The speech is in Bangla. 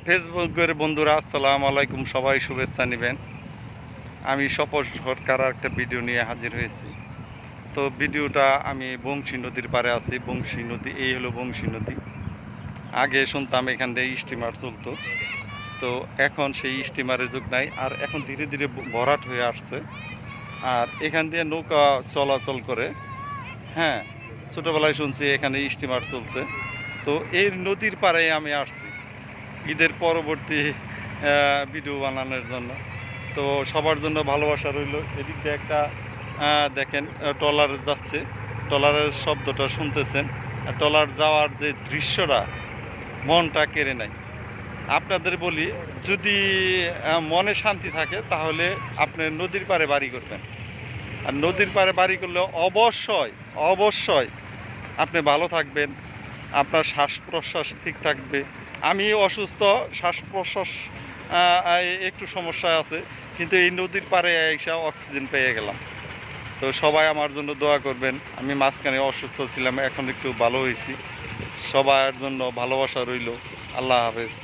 ফেসবুকের বন্ধুরা আসসালামু আলাইকুম, সবাই শুভেচ্ছা নেবেন। আমি স্বপন সরকার একটা ভিডিও নিয়ে হাজির হয়েছি। তো ভিডিওটা আমি বংশী নদীর পাড়ে আছি। বংশী নদী, এই হলো বংশী নদী। আগে শুনতাম এখান দিয়ে স্টিমার চলতো, তো এখন সেই স্টিমারের যুগ নাই, আর এখন ধীরে ধীরে ভরাট হয়ে আসছে। আর এখান দিয়ে নৌকা চলাচল করে। হ্যাঁ, ছোটোবেলায় শুনছি এখানে স্টিমার চলছে। তো এই নদীর পাড়ে আমি আসছি ঈদের পরবর্তী ভিডিও বানানোর জন্য। তো সবার জন্য ভালোবাসা রইল। এদিক দিয়ে একটা দেখেন ট্রলার যাচ্ছে, ট্রলারের শব্দটা শুনতেছেন। ট্রলার যাওয়ার যে দৃশ্যটা মনটা কেড়ে নেয়। আপনাদের বলি, যদি মনে শান্তি থাকে তাহলে আপনি নদীর পাড়ে বাড়ি করবেন। আর নদীর পাড়ে বাড়ি করলে অবশ্যই অবশ্যই আপনি ভালো থাকবেন, আপনার শ্বাস প্রশ্বাস ঠিক থাকবে। আমি অসুস্থ, শ্বাস প্রশ্বাস একটু সমস্যা আছে, কিন্তু এই নদীর পাড়ে এসে অক্সিজেন পেয়ে গেলাম। তো সবাই আমার জন্য দোয়া করবেন। আমি মাঝখানে অসুস্থ ছিলাম, এখন একটু ভালো হয়েছি। সবার জন্য ভালোবাসা রইল। আল্লাহ হাফেজ।